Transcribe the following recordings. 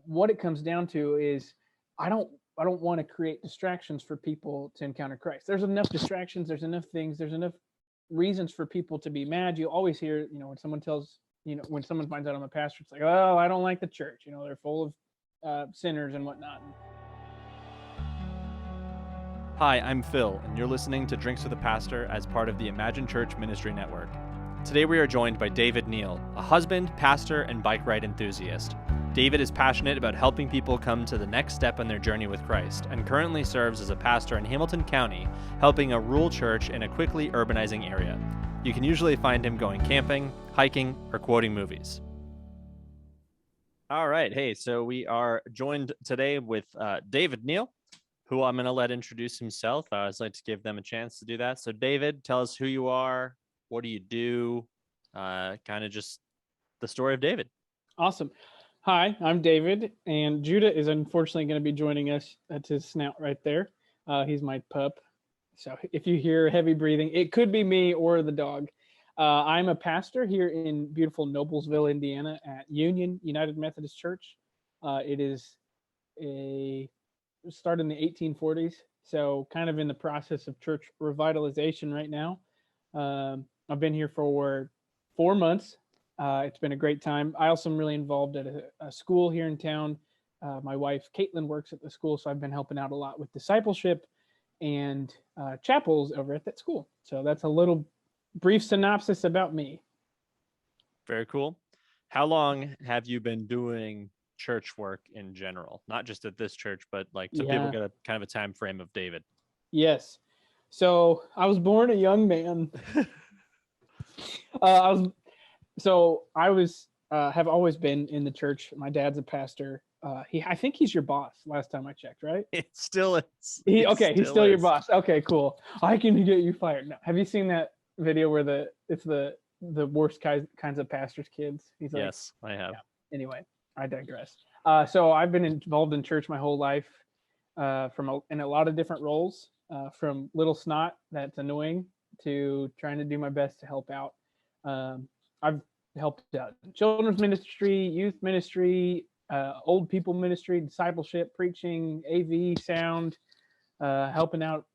what it comes down to is I don't want to create distractions for people to encounter Christ. There's enough distractions. There's enough things. There's enough reasons for people to be mad. You always hear, when someone tells, when someone finds out I'm a pastor, it's like, oh, I don't like the church. They're full of sinners and whatnot. Hi, I'm Phil, and you're listening to Drinks with a Pastor as part of the Imagine Church Ministry Network. Today we are joined by David Neel, a husband, pastor, and bike ride enthusiast. David is passionate about helping people come to the next step in their journey with Christ, and currently serves as a pastor in Hamilton County, helping a rural church in a quickly urbanizing area. You can usually find him going camping, hiking, or quoting movies. All right, hey, so we are joined today with David Neel, who I'm going to let introduce himself. I'd like to give them a chance to do that. So David, tell us who you are, what do you do, kind of just the story of David. Awesome. Hi, I'm David, and Judah is unfortunately going to be joining us. That's his snout right there. He's my pup. So if you hear heavy breathing, it could be me or the dog. I'm a pastor here in beautiful Noblesville, Indiana at Union United Methodist Church. It is started in the 1840s, so kind of in the process of church revitalization right now. I've been here for 4 months. It's been a great time. I also am really involved at a school here in town. My wife, Caitlin, works at the school, so I've been helping out a lot with discipleship and chapels over at that school. So that's a little brief synopsis about me. Very cool. How long have you been doing church work in general, not just at this church, but like so people get a kind of a time frame of David? Yes. So I was born a young man. I have always been in the church. My dad's a pastor. I think he's your boss last time I checked, right? It still is. He's still your boss. Okay, cool. I can get you fired. No. Have you seen that video where it's the worst kinds of pastors' kids? He's like, yes, I have. Yeah. Anyway, I digress. So I've been involved in church my whole life, in a lot of different roles, from little snot that's annoying to trying to do my best to help out. I've helped out children's ministry, youth ministry, old people ministry, discipleship, preaching, AV, sound, helping out,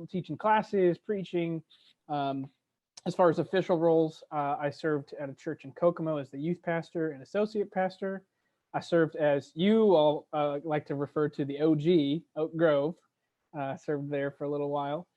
teaching classes, preaching. As far as official roles, I served at a church in Kokomo as the youth pastor and associate pastor. I served as you all like to refer to the OG, Oak Grove. Served there for a little while.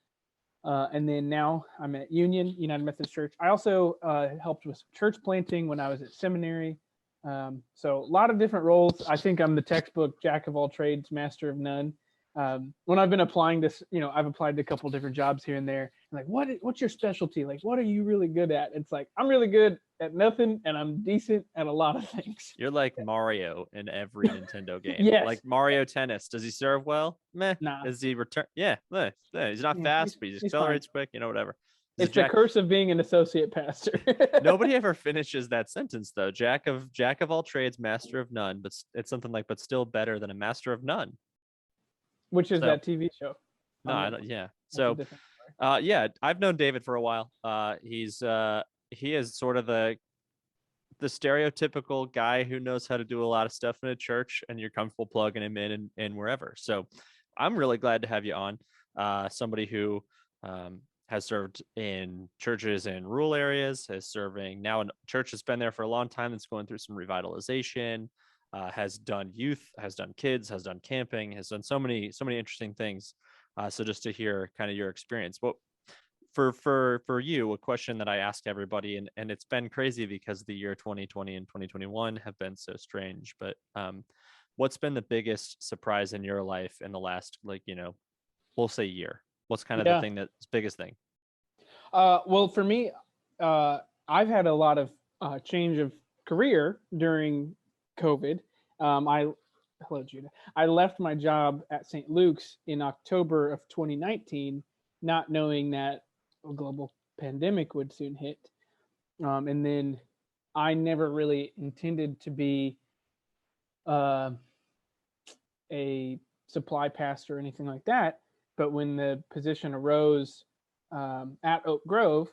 And then now I'm at Union United Methodist Church. I also helped with church planting when I was at seminary. So a lot of different roles. I think I'm the textbook jack of all trades, master of none. When I've been applying this, I've applied to a couple different jobs here and there. I'm like, what's your specialty? Like, what are you really good at? It's like, I'm really good at nothing, and I'm decent at a lot of things. You're like Mario in every Nintendo game. Yes. Like Mario Tennis. Does he serve well? Meh. Nah. Does he return? Yeah. He's not fast, but he accelerates quick, whatever. It's the curse of being an associate pastor. Nobody ever finishes that sentence though. Jack of all trades, master of none, but it's something like, but still better than a master of none. Which is that TV show. No, I don't, yeah. So, I've known David for a while. He is sort of the stereotypical guy who knows how to do a lot of stuff in a church, and you're comfortable plugging him in and wherever. So, I'm really glad to have you on. Somebody who has served in churches in rural areas, is serving now in church has been there for a long time. It's going through some revitalization. Has done youth, has done kids, has done camping, has done so many interesting things. So just to hear kind of your experience, what for you, a question that I ask everybody, and it's been crazy because the year 2020 and 2021 have been so strange. But what's been the biggest surprise in your life in the last, we'll say year? What's kind of the thing that's biggest thing? Well, for me, I've had a lot of change of career during COVID. Hello, Judah. I left my job at St. Luke's in October of 2019, not knowing that a global pandemic would soon hit. And then I never really intended to be a supply pastor or anything like that. But when the position arose at Oak Grove,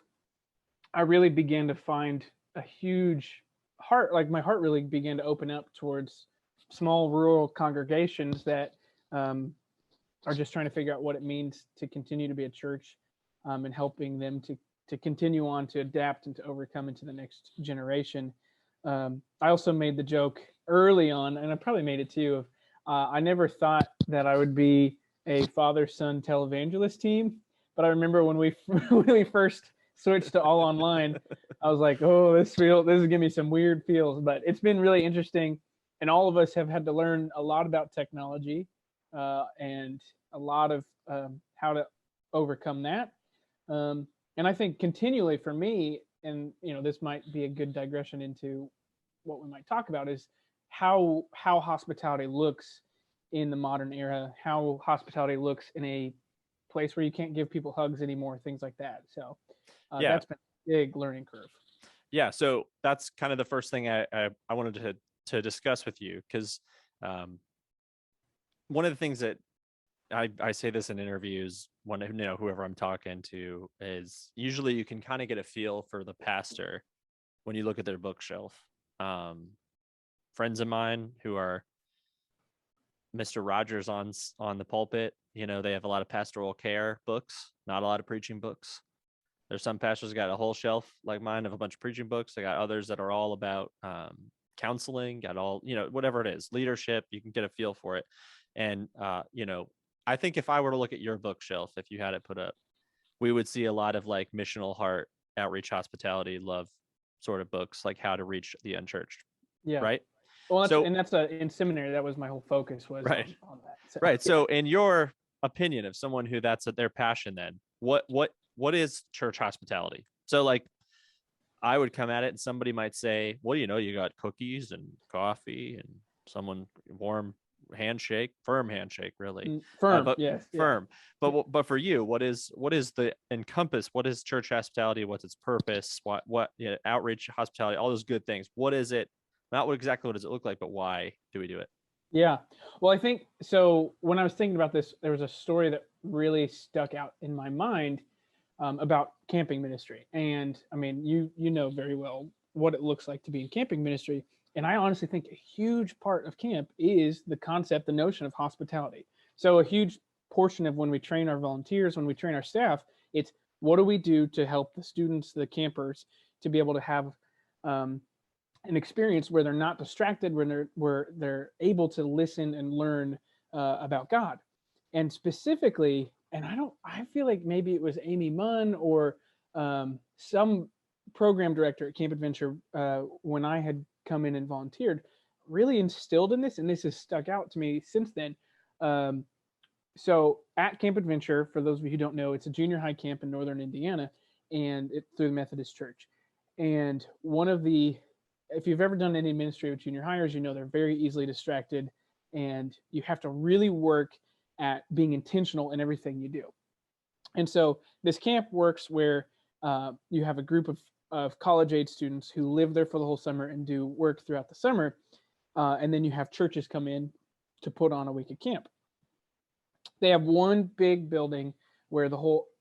I really began to find a huge heart, like my heart really began to open up towards small rural congregations that are just trying to figure out what it means to continue to be a church, and helping them to continue on to adapt and to overcome into the next generation. I also made the joke early on, and I probably made it too, of I never thought that I would be a father-son televangelist team, but I remember when we when we first switched to all online, I was like, oh, this is giving me some weird feels, but it's been really interesting. And all of us have had to learn a lot about technology, and a lot of how to overcome that. And I think continually for me, and this might be a good digression into what we might talk about, is how hospitality looks in the modern era, how hospitality looks in a place where you can't give people hugs anymore, things like that. So Yeah. that's been a big learning curve. Yeah. So that's kind of the first thing I wanted to discuss with you, because one of the things that I say this in interviews when, whoever I'm talking to, is usually you can kind of get a feel for the pastor when you look at their bookshelf. Friends of mine who are Mr. Rogers on the pulpit, they have a lot of pastoral care books, not a lot of preaching books. There's some pastors got a whole shelf like mine of a bunch of preaching books. They got others that are all about counseling, got all, whatever it is, leadership. You can get a feel for it. And, I think if I were to look at your bookshelf, if you had it put up, we would see a lot of like missional heart, outreach, hospitality, love sort of books, like how to reach the unchurched. Yeah. Right. Well, So that's in seminary. That was my whole focus, was right. on that. So, right. yeah. So in your opinion of someone who that's their passion, then what is church hospitality? So like, I would come at it and somebody might say, well, you got cookies and coffee and someone warm handshake, firm handshake, really. Firm. But yes. firm. Yeah. But for you, what is the encompass? What is church hospitality? What's its purpose? What outreach, hospitality, all those good things. What is it? Not exactly what does it look like, but why do we do it? Yeah. Well, I think so. When I was thinking about this, there was a story that really stuck out in my mind about camping ministry. And I mean, you know very well what it looks like to be in camping ministry. And I honestly think a huge part of camp is the concept, the notion of hospitality. So a huge portion of when we train our volunteers, when we train our staff, it's what do we do to help the students, the campers, to be able to have an experience where they're not distracted, where they're able to listen and learn about God. And specifically, and I feel like maybe it was Amy Munn or some program director at Camp Adventure when I had come in and volunteered, really instilled in this, and this has stuck out to me since then. So at Camp Adventure, for those of you who don't know, it's a junior high camp in northern Indiana, and it's through the Methodist Church. And if you've ever done any ministry with junior hires, they're very easily distracted, and you have to really work at being intentional in everything you do. And so this camp works where you have a group of college-age students who live there for the whole summer and do work throughout the summer, and then you have churches come in to put on a week of camp. They have one big building where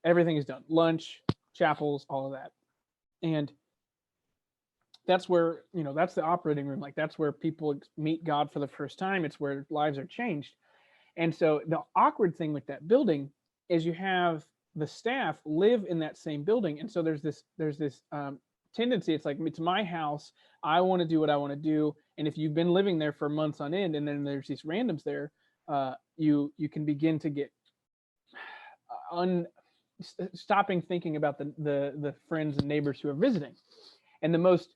everything is done: lunch, chapels, all of that. And that's where, that's the operating room. Like, that's where people meet God for the first time. It's where lives are changed. And so the awkward thing with that building is you have the staff live in that same building. And so there's this tendency. It's like, it's my house. I want to do what I want to do. And if you've been living there for months on end, and then there's these randoms there, you can begin to get stopping thinking about the friends and neighbors who are visiting. And the most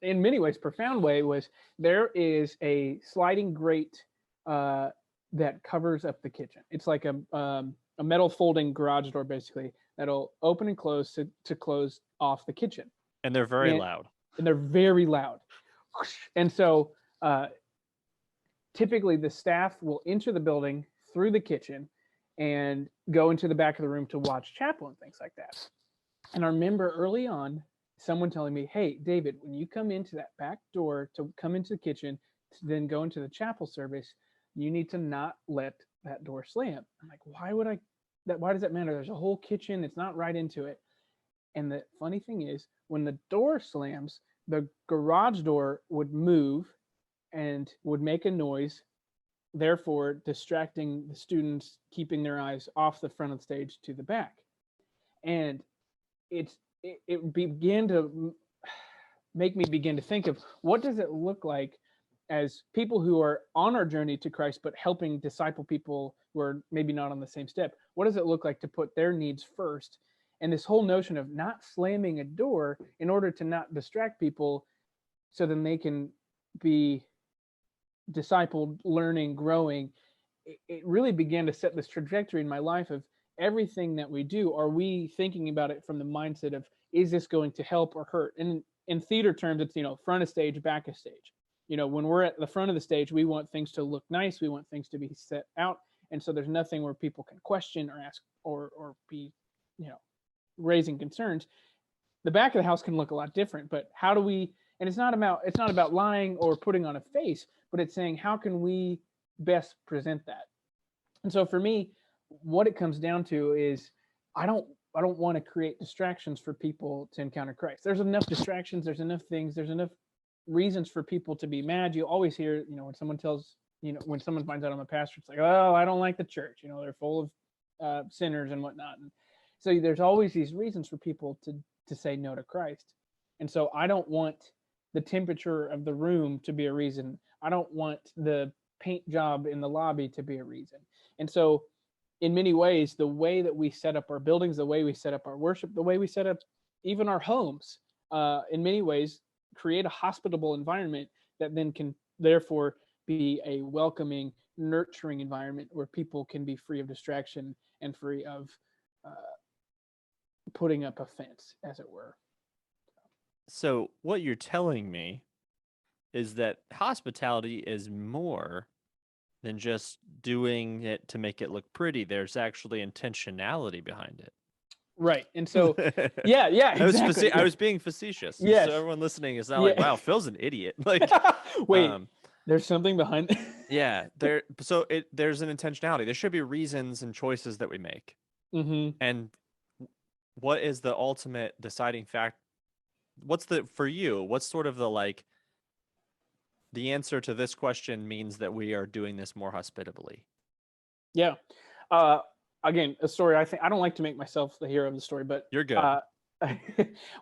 in many ways profound way was, there is a sliding grate that covers up the kitchen. It's like a metal folding garage door, basically, that'll open and close to close off the kitchen. And they're very loud. And they're very loud. And so typically the staff will enter the building through the kitchen and go into the back of the room to watch chapel and things like that. And I remember early on someone telling me, hey, David, when you come into that back door to come into the kitchen to then go into the chapel service, you need to not let that door slam. I'm like, why does that matter? There's a whole kitchen. It's not right into it. And the funny thing is, when the door slams, the garage door would move and would make a noise, therefore distracting the students, keeping their eyes off the front of the stage to the back. And it began to make me begin to think of, what does it look like as people who are on our journey to Christ, but helping disciple people who are maybe not on the same step? What does it look like to put their needs first? And this whole notion of not slamming a door in order to not distract people, so then they can be discipled, learning, growing. It really began to set this trajectory in my life of everything that we do. Are we thinking about it from the mindset of, is this going to help or hurt? And in theater terms, it's, front of stage, back of stage. When we're at the front of the stage, we want things to look nice. We want things to be set out. And so there's nothing where people can question or ask or be, raising concerns. The back of the house can look a lot different, but how do we, and it's not about lying or putting on a face, but it's saying, how can we best present that? And so for me, what it comes down to is, I don't want to create distractions for people to encounter Christ. There's enough distractions, there's enough things, there's enough reasons for people to be mad. You always hear, when someone tells, when someone finds out I'm a pastor, it's like, oh, I don't like the church. They're full of sinners and whatnot. And so there's always these reasons for people to say no to Christ. And so I don't want the temperature of the room to be a reason. I don't want the paint job in the lobby to be a reason. And so in many ways, the way that we set up our buildings, the way we set up our worship, the way we set up even our homes, in many ways, create a hospitable environment that then can therefore be a welcoming, nurturing environment where people can be free of distraction and free of putting up a fence, as it were. So what you're telling me is that hospitality is more than just doing it to make it look pretty. There's actually intentionality behind it. Right. And so, yeah, exactly. I was being facetious. Yes. So everyone listening is not like, wow, Phil's an idiot. Like, wait, there's something behind it. Yeah. There's an intentionality. There should be reasons and choices that we make. Mm-hmm. And what is the ultimate deciding fact? For you, what's sort of the answer to this question means that we are doing this more hospitably? Yeah. Again, a story. I don't like to make myself the hero of the story, but you're good.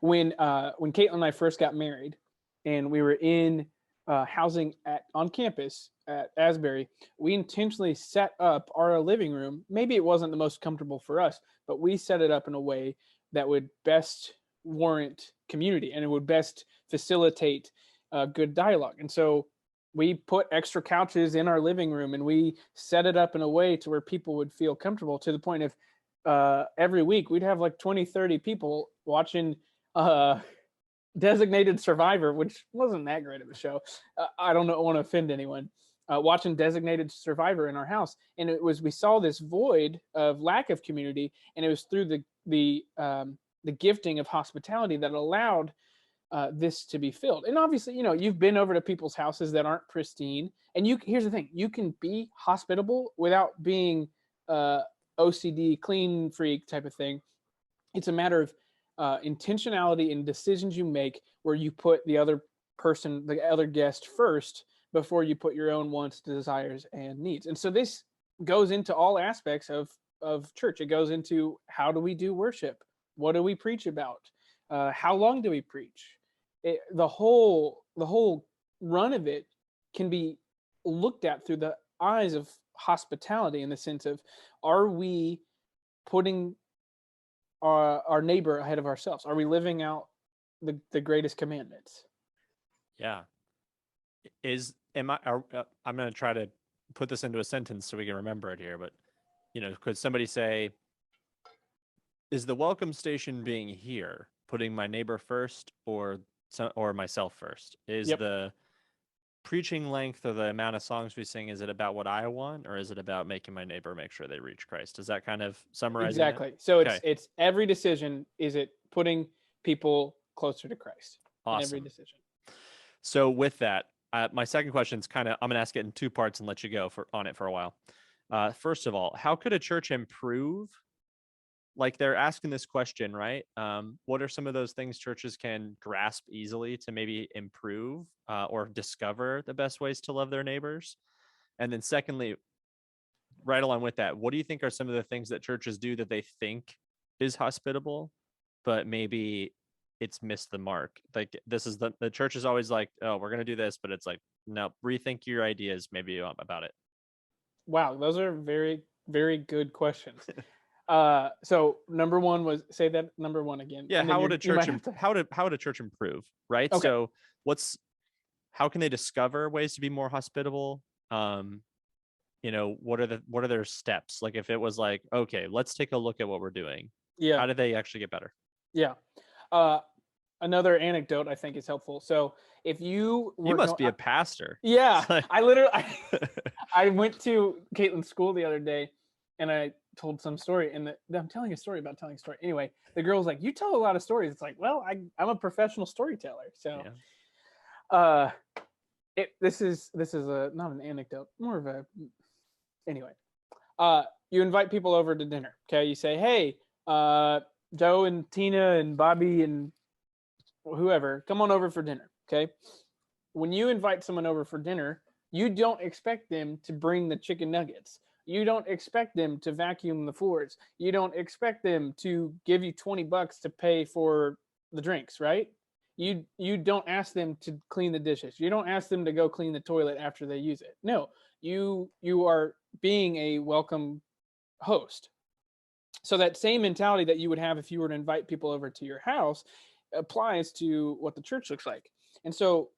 When Caitlin and I first got married, and we were in housing on campus at Asbury, we intentionally set up our living room. Maybe it wasn't the most comfortable for us, but we set it up in a way that would best warrant community, and it would best facilitate good dialogue. And so we put extra couches in our living room, and we set it up in a way to where people would feel comfortable, to the point of every week we'd have like 20-30 people watching Designated Survivor, which wasn't that great of a show. I don't want to offend anyone. Watching Designated Survivor in our house, and we saw this void of lack of community, and it was through the gifting of hospitality that allowed this to be filled. And obviously, you've been over to people's houses that aren't pristine, and here's the thing: you can be hospitable without being OCD, clean freak type of thing. It's a matter of intentionality in decisions you make, where you put the other person, the other guest, first before you put your own wants, desires, and needs. And so this goes into all aspects of church. It goes into, how do we do worship? What do we preach about? How long do we preach? The whole run of it can be looked at through the eyes of hospitality, in the sense of, are we putting our neighbor ahead of ourselves? Are we living out the greatest commandments? Yeah. I'm going to try to put this into a sentence so we can remember it here, but could somebody say, is the welcome station being here putting my neighbor first or myself first? Is the preaching length or the amount of songs we sing, is it about what I want, or is it about making my neighbor make sure they reach Christ? Does that kind of summarize exactly it? So it's every decision, is it putting people closer to Christ? Awesome. In every decision. So with that, my second question is I'm going to ask it in two parts and let you go on it for a while. First of all, how could a church improve like they're asking this question, right? What are some of those things churches can grasp easily to maybe improve or discover the best ways to love their neighbors? And then secondly, right along with that, what do you think are some of the things that churches do that they think is hospitable, but maybe it's missed the mark? Like this is the church is always like, oh, we're going to do this, but it's like, no, rethink your ideas maybe about it. Wow, those are very, very good questions. So number one was, say that number one again, Yeah, and then how would a you church might have to. how would a church improve, right? Okay. So what's how can they discover ways to be more hospitable? What are their steps? Like if it was like, okay, let's take a look at what we're doing. Yeah. How do they actually get better? Yeah. Uh, Another anecdote I think is helpful. So if you You were must going, be a pastor. yeah, Like, I literally, I went to Caitlin's school the other day, and I told some story, and I'm telling a story about telling a story. Anyway, the girl was like, "You tell a lot of stories." It's like, well, I'm a professional storyteller, so. yeah. Uh, this is a not an anecdote, more of a anyway. You invite people over to dinner. Okay, you say, "Hey, Joe and Tina and Bobby and whoever, come on over for dinner." Okay. When you invite someone over for dinner, you don't expect them to bring the chicken nuggets. You don't expect them to vacuum the floors. You don't expect them to give you $20 to pay for the drinks, right? You don't ask them to clean the dishes. You don't ask them to go clean the toilet after they use it. No, you are being a welcome host. So that same mentality that you would have if you were to invite people over to your house applies to what the church looks like. And so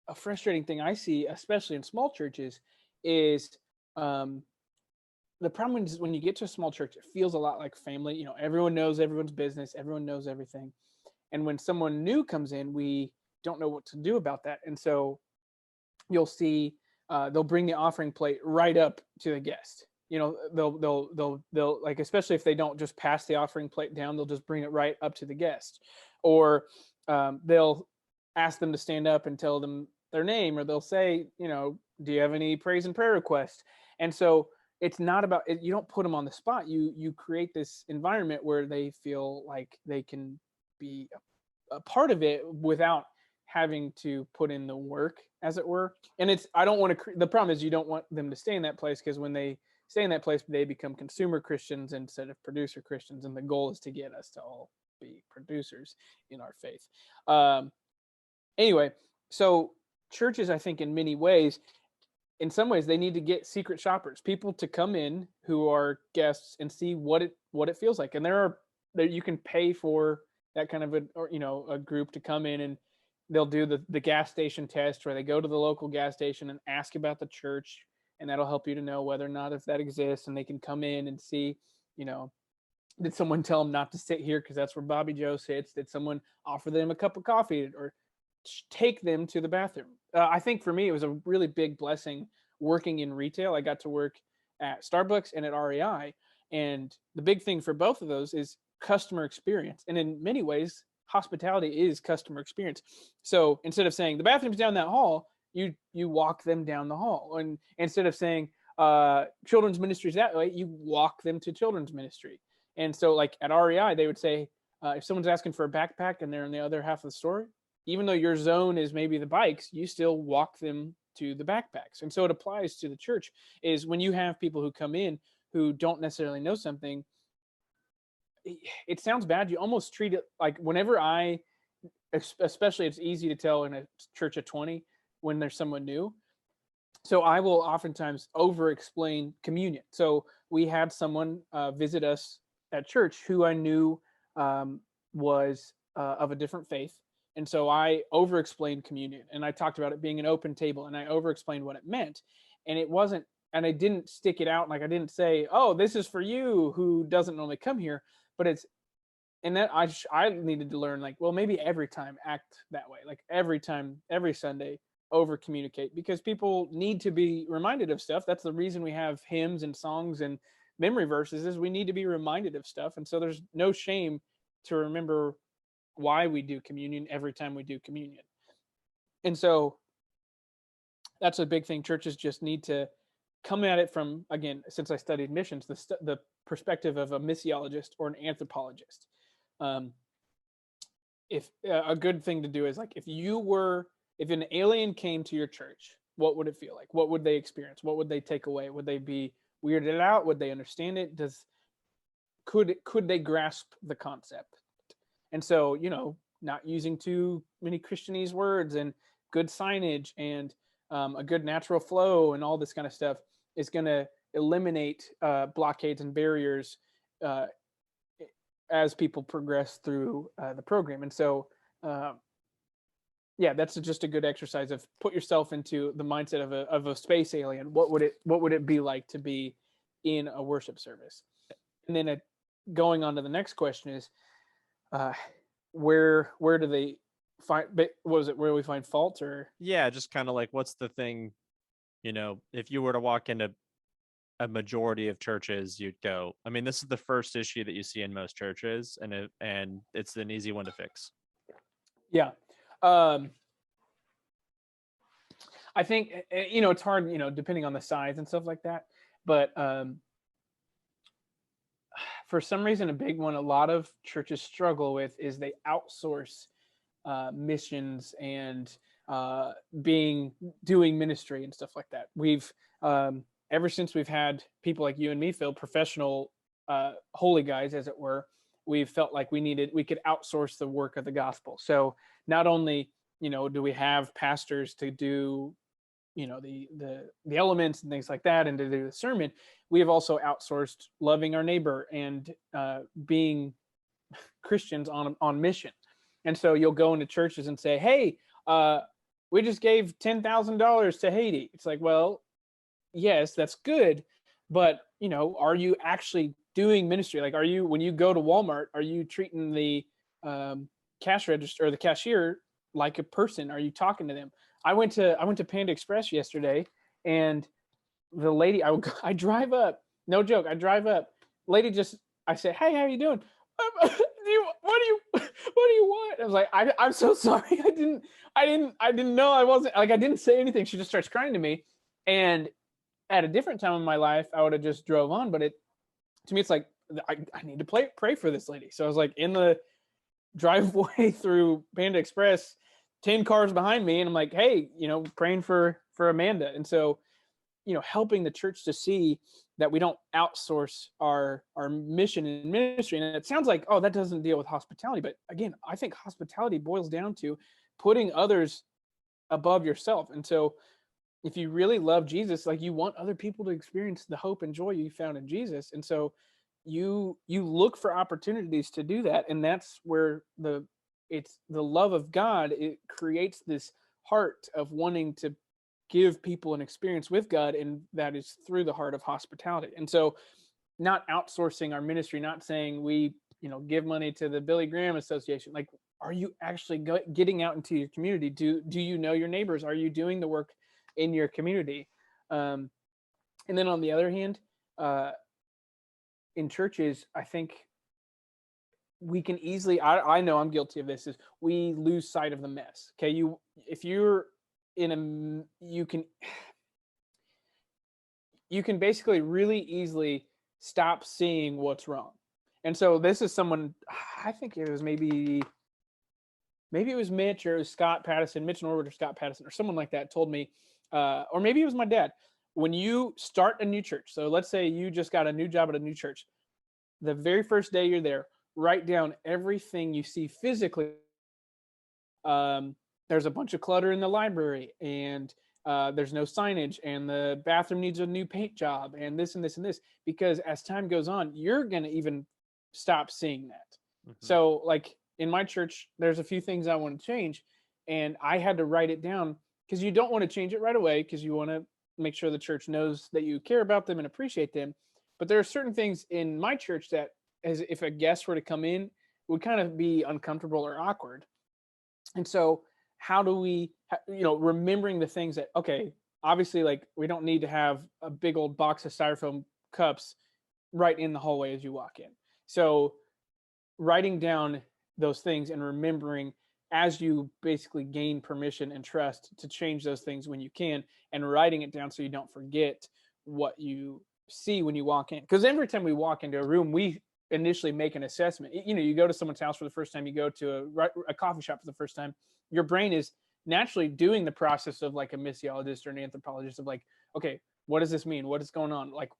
a frustrating thing I see, especially in small churches, is um, the problem is when you get to a small church, it feels a lot like family. You know, everyone knows everyone's business, everyone knows everything. And when someone new comes in, we don't know what to do about that. And so you'll see they'll bring the offering plate right up to the guest. You know, they'll like, especially if they don't just pass the offering plate down, they'll just bring it right up to the guest, or they'll ask them to stand up and tell them their name, or they'll say, you know, do you have any praise and prayer requests? And so it's not about you don't put them on the spot. You create this environment where they feel like they can be a part of it without having to put in the work, as it were. And it's I don't want to. The problem is you don't want them to stay in that place, because when they stay in that place, they become consumer Christians instead of producer Christians, and the goal is to get us to all be producers in our faith. Anyway, so churches, I think, in many ways, in some ways, they need to get secret shoppers, people to come in who are guests and see what it feels like. And there you can pay for that kind of a group to come in, and they'll do the gas station test, where they go to the local gas station and ask about the church, and that'll help you to know whether or not if that exists. And they can come in and see, you know, did someone tell them not to sit here because that's where Bobby Joe sits? Did someone offer them a cup of coffee or take them to the bathroom? I think for me, it was a really big blessing working in retail. I got to work at Starbucks and at REI. And the big thing for both of those is customer experience. And in many ways, hospitality is customer experience. So instead of saying the bathroom's down that hall, you walk them down the hall. And instead of saying children's ministries that way, you walk them to children's ministry. And so like at REI, they would say, if someone's asking for a backpack and they're in the other half of the store, even though your zone is maybe the bikes, you still walk them to the backpacks. And so it applies to the church, is when you have people who come in who don't necessarily know something, it sounds bad. You almost treat it like, whenever especially it's easy to tell in a church of 20 when there's someone new. So I will oftentimes over explain communion. So we had someone visit us at church who I knew was of a different faith. And so I over explained communion, and I talked about it being an open table, and I over explained what it meant. And it wasn't, and I didn't stick it out. Like I didn't say, oh, this is for you who doesn't normally come here, but it's, and that I needed to learn, like, well, maybe every time act that way. Like every time, every Sunday, over communicate, because people need to be reminded of stuff. That's the reason we have hymns and songs and memory verses, is we need to be reminded of stuff. And so there's no shame to remember why we do communion every time we do communion. And so that's a big thing. Churches just need to come at it from, again, since I studied missions, the perspective of a missiologist or an anthropologist. If a good thing to do is like, if an alien came to your church, what would it feel like? What would they experience? What would they take away? Would they be weirded out? Would they understand it? Could they grasp the concept? And so, not using too many Christianese words and good signage and a good natural flow and all this kind of stuff is going to eliminate blockades and barriers as people progress through the program. And so, that's just a good exercise of put yourself into the mindset of a space alien. What would it be like to be in a worship service? And then going on to the next question is, where do they find? What was it? Where do we find fault? Or just kind of like, what's the thing? If you were to walk into a majority of churches, you'd go, I mean, this is the first issue that you see in most churches, and it's an easy one to fix. Yeah. I think, it's hard, depending on the size and stuff like that. But for some reason, a big one a lot of churches struggle with is they outsource missions and doing ministry and stuff like that. We've ever since we've had people like you and me, Phil, professional holy guys, as it were, we've felt like we could outsource the work of the gospel. So not only do we have pastors to do the elements and things like that and to do the sermon, we have also outsourced loving our neighbor and being Christians on mission. And so you'll go into churches and say, hey, we just gave $10,000 to Haiti. It's like, well, yes, that's good, but are you actually doing ministry? Like, when you go to Walmart, are you treating the cash register or the cashier like a person? Are you talking to them? I went to Panda Express yesterday, and the lady, I drive up, no joke, lady I said, hey, how are you doing? What do you want? I was like, I'm so sorry. I didn't know. I wasn't like, I didn't say anything. She just starts crying to me. And at a different time in my life, I would have just drove on. But to me, it's like, I need to pray for this lady. So I was like in the driveway through Panda Express, 10 cars behind me. And I'm like, hey, praying for Amanda. And so, helping the church to see that we don't outsource our mission and ministry. And it sounds like, oh, that doesn't deal with hospitality. But again, I think hospitality boils down to putting others above yourself. And so if you really love Jesus, like, you want other people to experience the hope and joy you found in Jesus. And so you look for opportunities to do that. And that's where it's the love of God. It creates this heart of wanting to give people an experience with God, and that is through the heart of hospitality. And so not outsourcing our ministry, not saying we give money to the Billy Graham Association. Like, are you actually getting out into your community? Do you know your neighbors? Are you doing the work in your community? And then on the other hand, in churches, I think we can easily, I know I'm guilty of this, is we lose sight of the mess. Okay. If you're you can basically really easily stop seeing what's wrong. And so this is someone, I think it was maybe it was Mitch, or it was Scott Patterson, Mitch Norwood or Scott Patterson or someone like that told me, or maybe it was my dad, when you start a new church. So let's say you just got a new job at a new church. The very first day you're there, write down everything you see physically. There's a bunch of clutter in the library, and there's no signage, and the bathroom needs a new paint job, and this and this and this, because as time goes on, you're going to even stop seeing that. Mm-hmm. So like in my church, there's a few things I want to change, and I had to write it down, because you don't want to change it right away, because you want to make sure the church knows that you care about them and appreciate them. But there are certain things in my church that, as if a guest were to come in, would kind of be uncomfortable or awkward. And so how do we, remembering the things that, okay, obviously, like, we don't need to have a big old box of styrofoam cups right in the hallway as you walk in. So writing down those things and remembering as you basically gain permission and trust to change those things when you can, and writing it down so you don't forget what you see when you walk in. Because every time we walk into a room, we initially make an assessment. You go to someone's house for the first time, you go to a coffee shop for the first time, your brain is naturally doing the process of like a missiologist or an anthropologist of like, okay, what does this mean? What is going on? Like,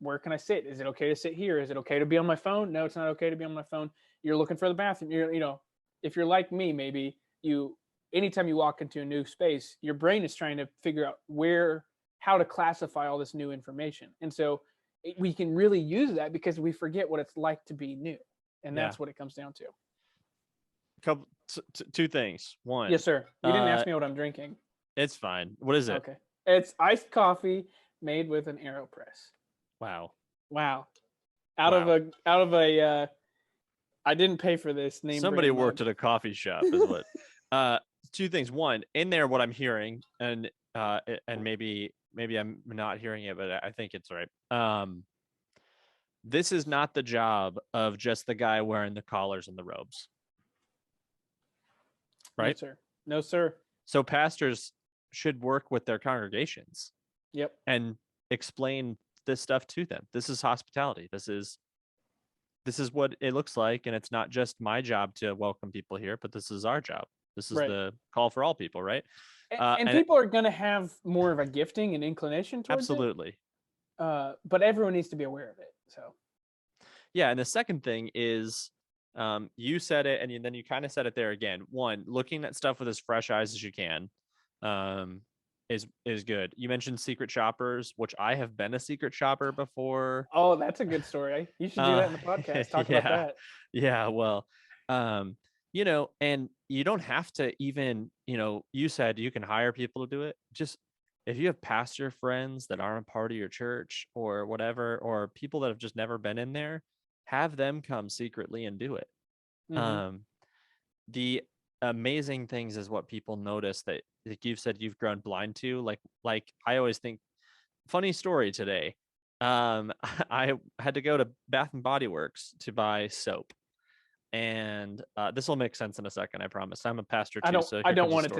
where can I sit? Is it okay to sit here? Is it okay to be on my phone? No, it's not okay to be on my phone. You're looking for the bathroom. If you're like me, maybe anytime you walk into a new space, your brain is trying to figure out how to classify all this new information. And so we can really use that because we forget what it's like to be new. And that's what it comes down to. Two things. One. Yes, sir. You didn't ask me what I'm drinking. It's fine. What is it? Okay. It's iced coffee made with an AeroPress. Wow. Out of a I didn't pay for this name. Somebody worked at a coffee shop is what. Two things. One, in there, what I'm hearing, and maybe I'm not hearing it, but I think it's right. This is not the job of just the guy wearing the collars and the robes. Right? No, sir. So pastors should work with their congregations. Yep. And explain this stuff to them. This is hospitality. This is what it looks like. And it's not just my job to welcome people here, but this is our job. This is the call for all people, right? And people are going to have more of a gifting and inclination towards absolutely. But everyone needs to be aware of it. So. Yeah. And the second thing is, you said it, and then you kind of said it there again. One, looking at stuff with as fresh eyes as you can, is good. You mentioned secret shoppers, which I have been a secret shopper before. Oh, that's a good story. You should do that in the podcast. Talk about that. Yeah. Well, and you don't have to even, you said you can hire people to do it. Just if you have pastor friends that aren't a part of your church or whatever, or people that have just never been in there, have them come secretly and do it. Mm-hmm. The amazing things is what people notice that, like you've said, you've grown blind to. Like I always think, funny story today. I had to go to Bath and Body Works to buy soap, and this will make sense in a second. I promise. I'm a pastor too, I don't want it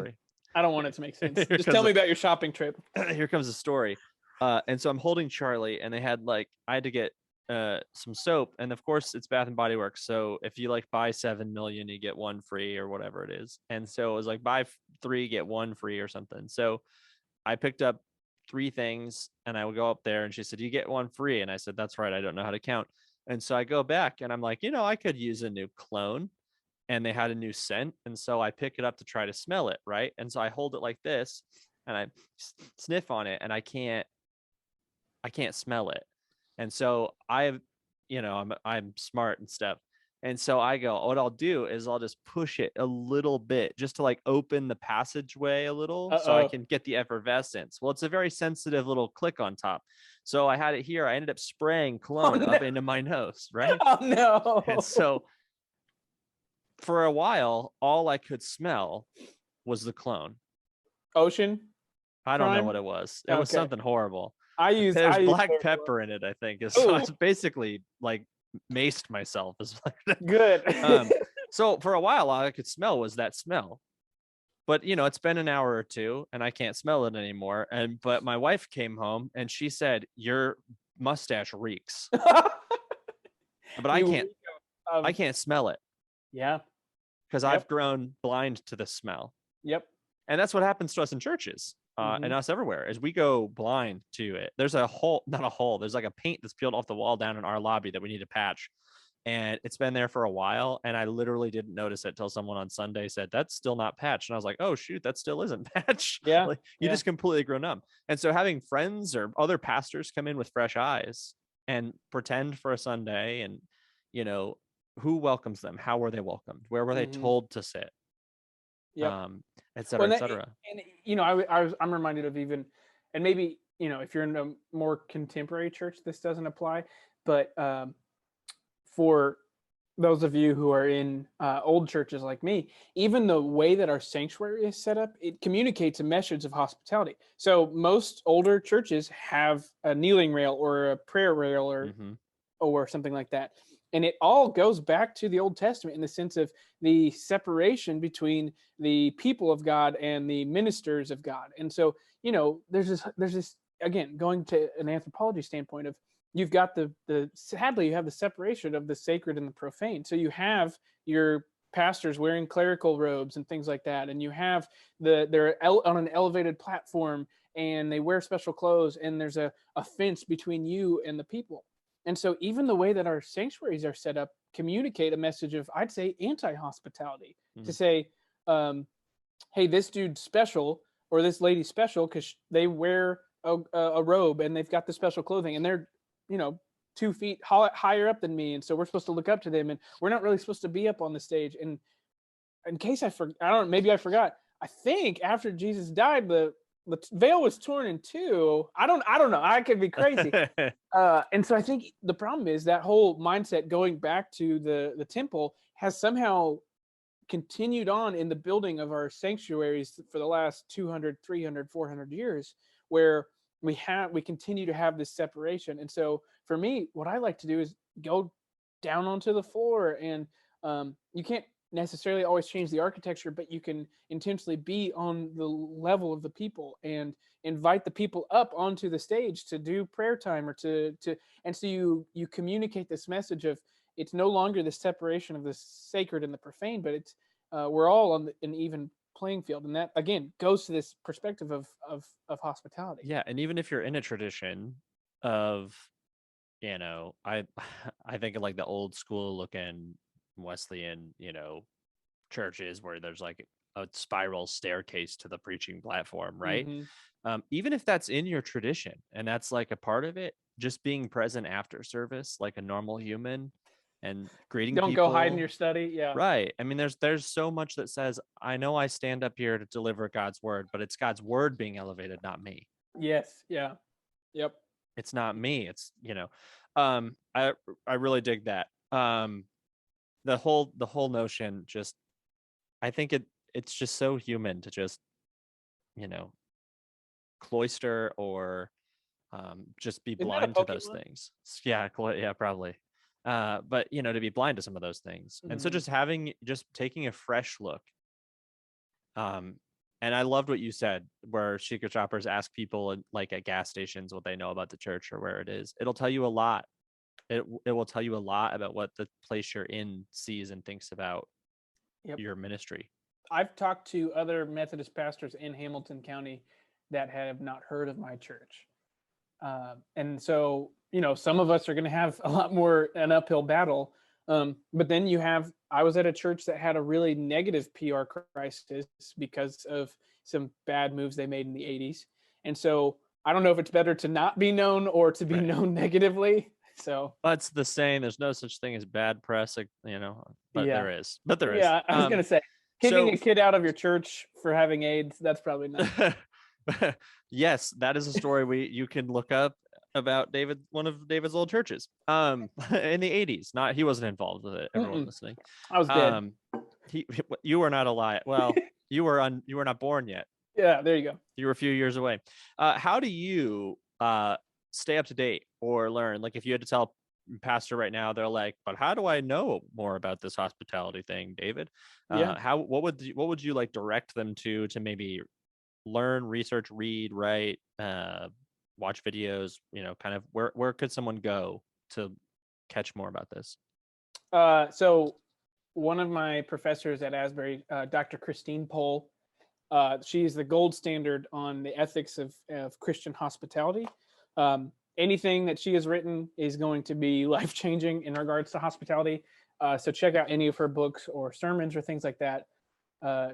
to make sense. Just tell me about your shopping trip. Here comes the story. And so I'm holding Charlie, and I had to get some soap, and of course it's Bath and Body Works, so if you buy 7 million, you get one free or whatever it is. And so it was like buy 3 get 1 free or something. So I picked up 3 things, and I would go up there, and she said, you get 1 free. And I said, that's right, I don't know how to count. And so I go back, and I'm like, I could use a new cologne, and they had a new scent. And so I pick it up to try to smell it, right? And so I hold it like this, and I sniff on it, and I can't smell it. And so I'm smart and stuff. And so I go, what I'll do is I'll just push it a little bit just to open the passageway a little. So I can get the effervescence. Well, it's a very sensitive little click on top. So I had it here. I ended up spraying cologne up into my nose, right? Oh, no. And so for a while, all I could smell was the cologne. Ocean? I don't know what it was. It was something horrible. There's black pepper in it, I think. So I basically maced myself. Good. So for a while, all I could smell was that smell. But it's been an hour or two, and I can't smell it anymore. But my wife came home, and she said, your mustache reeks. But I can't smell it. Yeah. Because I've grown blind to the smell. Yep. And that's what happens to us in churches. And us everywhere, as we go blind to it. There's a hole, not a hole. There's a paint that's peeled off the wall down in our lobby that we need to patch. And it's been there for a while. And I literally didn't notice it till someone on Sunday said, that's still not patched. And I was like, oh shoot, that still isn't patched. Yeah. You just completely grow numb. And so having friends or other pastors come in with fresh eyes and pretend for a Sunday, and, who welcomes them? How were they welcomed? Where were they told to sit? Et cetera, et cetera. And I'm reminded of even, and maybe if you're in a more contemporary church, this doesn't apply, but for those of you who are in old churches like me, even the way that our sanctuary is set up, it communicates a message of hospitality. So most older churches have a kneeling rail or a prayer rail or something like that. And it all goes back to the Old Testament in the sense of the separation between the people of God and the ministers of God. And so, there's this again, going to an anthropology standpoint of, you've got sadly you have the separation of the sacred and the profane. So you have your pastors wearing clerical robes and things like that, and you have they're on an elevated platform and they wear special clothes, and there's a fence between you and the people. And so even the way that our sanctuaries are set up communicate a message of, I'd say, anti-hospitality. To say, hey, this dude's special, or this lady's special because they wear a robe and they've got the special clothing, and they're 2 feet higher up than me, and so we're supposed to look up to them, and we're not really supposed to be up on the stage. And in case I don't, maybe I forgot, I think after Jesus died, the veil was torn in two. I don't know, I could be crazy. And so I think the problem is that whole mindset going back to the temple has somehow continued on in the building of our sanctuaries for the last 200, 300, 400 years, where we continue to have this separation. And so for me, what I like to do is go down onto the floor, and you can't necessarily always change the architecture, but you can intentionally be on the level of the people and invite the people up onto the stage to do prayer time, or to and so you communicate this message of, it's no longer the separation of the sacred and the profane, but it's we're all on an even playing field. And that again goes to this perspective of hospitality. Yeah, and even if you're in a tradition of, I I think of like the old school looking Wesleyan, churches where there's like a spiral staircase to the preaching platform, right? Even if that's in your tradition and that's like a part of it, just being present after service like a normal human and greeting Don't people. go hide in your study. Yeah. Right. I mean, there's so much that says, I know I stand up here to deliver God's word, but it's God's word being elevated, not me. Yes. Yeah. Yep. It's not me. It's, I really dig that. The whole notion, just, I think it's just so human to just, cloister or just be Isn't that a blind to those Pokemon? things. Yeah, yeah, probably. But to be blind to some of those things. And so just taking a fresh look. And I loved what you said, where secret shoppers ask people like at gas stations what they know about the church or where it is. It'll tell you a lot. It will tell you a lot about what the place you're in sees and thinks about your ministry. I've talked to other Methodist pastors in Hamilton County that have not heard of my church. And so, some of us are going to have a lot more an uphill battle. But then I was at a church that had a really negative PR crisis because of some bad moves they made in the 80s. And so I don't know if it's better to not be known or to be known negatively. So that's the saying, there's no such thing as bad press, but there is. Yeah, I was going to say, kicking a kid out of your church for having AIDS, that's probably not. Yes, that is a story you can look up about one of David's old churches in the 80s. He wasn't involved with it. Everyone listening, I was dead. You were not alive. Well, you were not born yet. Yeah, there you go. You were a few years away. How do you stay up to date or learn? Like if you had to tell pastor right now, they're like, but how do I know more about this hospitality thing, David? What would you like direct them to maybe learn, research, read, write, watch videos, kind of where could someone go to catch more about this? So one of my professors at Asbury, Dr. Christine Pohl, she's the gold standard on the ethics of Christian hospitality. Anything that she has written is going to be life-changing in regards to hospitality. So check out any of her books or sermons or things like that.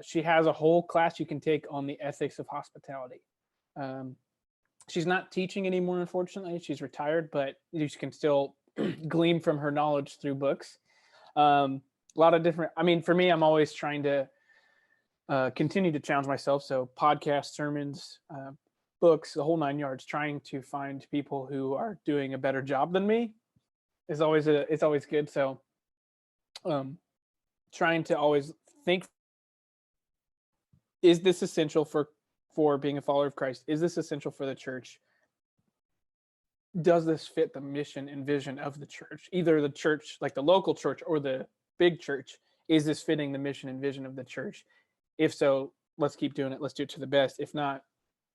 She has a whole class you can take on the ethics of hospitality. She's not teaching anymore, unfortunately. She's retired, but you can still glean from her knowledge through books. A lot of different, for me, I'm always trying to continue to challenge myself. So podcasts, sermons, books, the whole 9 yards, trying to find people who are doing a better job than me is always it's always good. So trying to always think, is this essential for being a follower of Christ? Is this essential for the church? Does this fit the mission and vision of the church? Either the church, like the local church, or the big church. Is this fitting the mission and vision of the church? If so, let's keep doing it. Let's do it to the best. If not,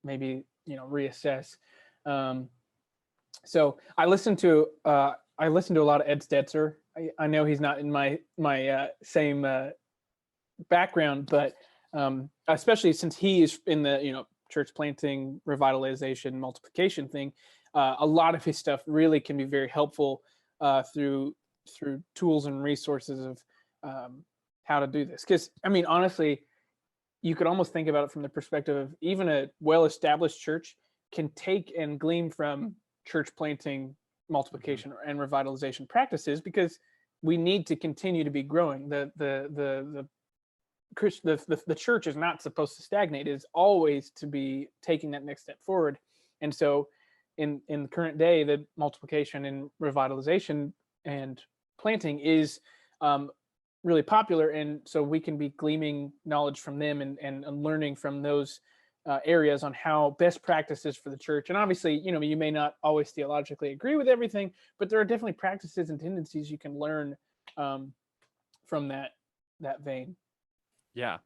maybe reassess. So I listen to a lot of Ed Stetzer. I know he's not in my same background, but especially since he is in the church planting, revitalization, multiplication thing, a lot of his stuff really can be very helpful through tools and resources of how to do this. Because I mean, honestly, you could almost think about it from the perspective of even a well-established church can take and glean from church planting, multiplication, and revitalization practices, because we need to continue to be growing. The church is not supposed to stagnate. It is always to be taking that next step forward. And so in the current day, the multiplication and revitalization and planting is really popular. And so we can be gleaming knowledge from them and learning from those areas on how best practices for the church. And obviously, you may not always theologically agree with everything, but there are definitely practices and tendencies you can learn from that vein. Yeah.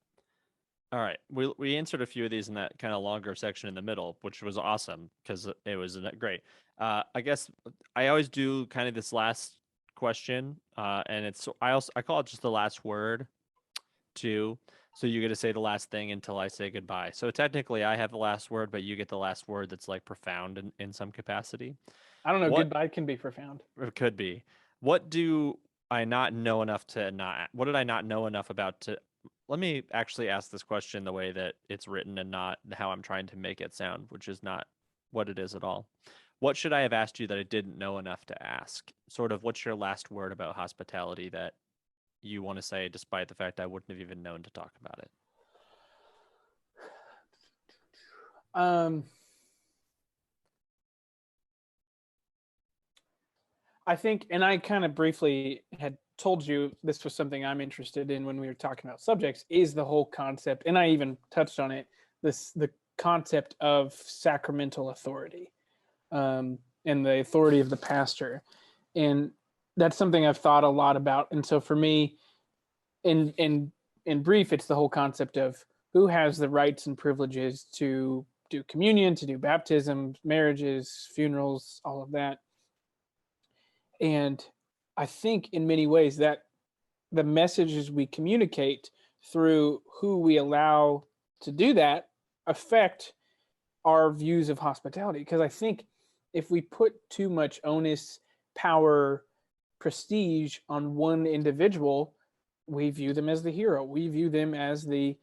All right. We answered a few of these in that kind of longer section in the middle, which was awesome because it was great. I guess I always do kind of this last question, and I call it just the last word too. So you get to say the last thing until I say goodbye. So technically I have the last word, but you get the last word that's like profound in some capacity. I don't know. What Goodbye can be profound. it could be. What do I not know enough to not? What did I not know enough about to? Let me actually ask this question the way that it's written and not how I'm trying to make it sound, which is not what it is at all. What should I have asked you that I didn't know enough to ask? Sort of, what's your last word about hospitality that you want to say, despite the fact I wouldn't have even known to talk about it? I think, and I kind of briefly had told you this was something I'm interested in when we were talking about subjects, is the whole concept, and I even touched on it, the concept of sacramental authority, and the authority of the pastor. And that's something I've thought a lot about. And so for me, in brief, it's the whole concept of who has the rights and privileges to do communion, to do baptism, marriages, funerals, all of that. And I think in many ways that the messages we communicate through who we allow to do that affect our views of hospitality. Because I think if we put too much onus, power, prestige on one individual, we view them as the hero. We view them as the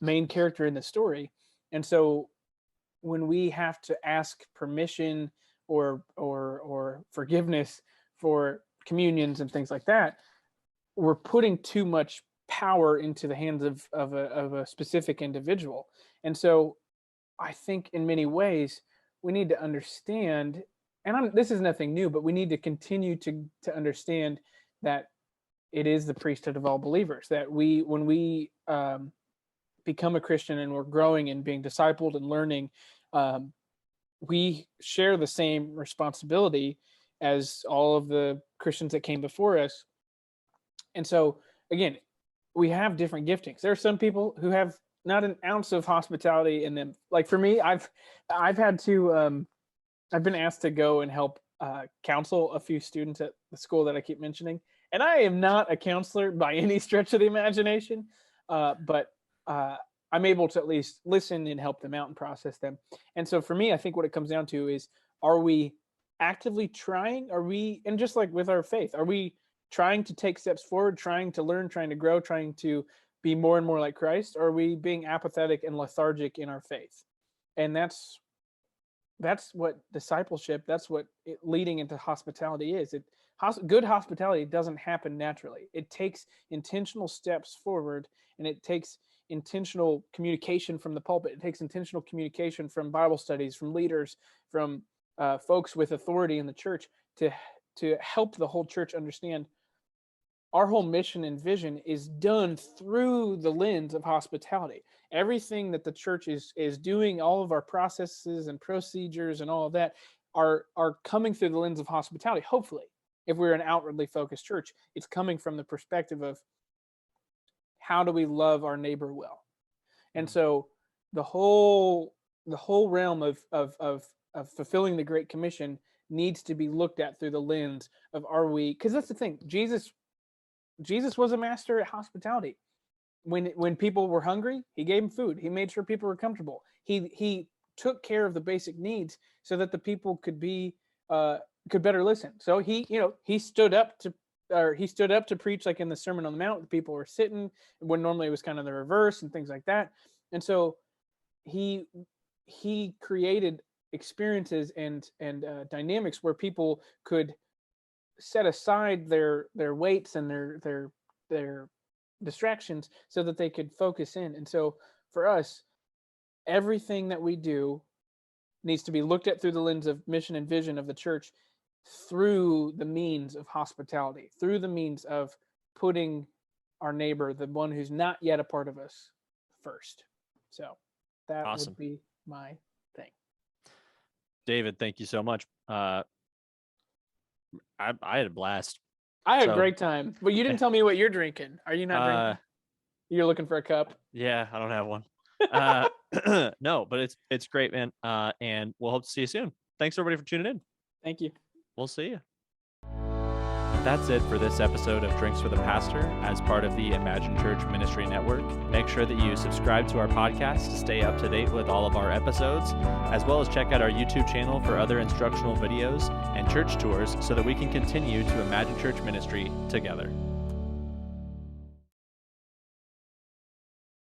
main character in the story. And so when we have to ask permission or forgiveness for communions and things like that, we're putting too much power into the hands of a specific individual. And so I think in many ways we need to understand, and this is nothing new, but we need to continue to understand that it is the priesthood of all believers, that when we become a Christian and we're growing and being discipled and learning, we share the same responsibility as all of the Christians that came before us. And so, again, we have different giftings. There are some people who have not an ounce of hospitality in them. Like for me, I've had to, I've been asked to go and help counsel a few students at the school that I keep mentioning. And I am not a counselor by any stretch of the imagination, but I'm able to at least listen and help them out and process them. And so for me, I think what it comes down to is, are we actively trying? And just like with our faith, are we trying to take steps forward, trying to learn, trying to grow, trying to be more and more like Christ? Or are we being apathetic and lethargic in our faith? And that's what discipleship, that's what leading into hospitality is. Good hospitality doesn't happen naturally. It takes intentional steps forward, and it takes intentional communication from the pulpit. It takes intentional communication from Bible studies, from leaders, from folks with authority in the church to help the whole church understand our whole mission and vision is done through the lens of hospitality. Everything that the church is doing, all of our processes and procedures and all of that are coming through the lens of hospitality. Hopefully, if we're an outwardly focused church, it's coming from the perspective of how do we love our neighbor well? And so the whole the whole realm of fulfilling the Great Commission needs to be looked at through the lens of, are we, because that's the thing, Jesus was a master at hospitality. When people were hungry, he gave them food. He made sure people were comfortable. He took care of the basic needs so that the people could better listen. So he stood up to preach, like in the Sermon on the Mount. The people were sitting when normally it was kind of the reverse and things like that. And so he created experiences and dynamics where people could set aside their weights and their distractions so that they could focus in. And so for us, everything that we do needs to be looked at through the lens of mission and vision of the church, through the means of hospitality, through the means of putting our neighbor, the one who's not yet a part of us, first. So that Awesome. would be my thing. David, thank you so much. I had a blast. I had a great time, but you didn't tell me what you're drinking. Are you not drinking? You're looking for a cup? Yeah, I don't have one. No, but it's great, man. And we'll hope to see you soon. Thanks everybody for tuning in. Thank you. We'll see you. That's it for this episode of Drinks with a Pastor as part of the Imagine Church Ministry Network. Make sure that you subscribe to our podcast to stay up to date with all of our episodes, as well as check out our YouTube channel for other instructional videos and church tours so that we can continue to imagine church ministry together.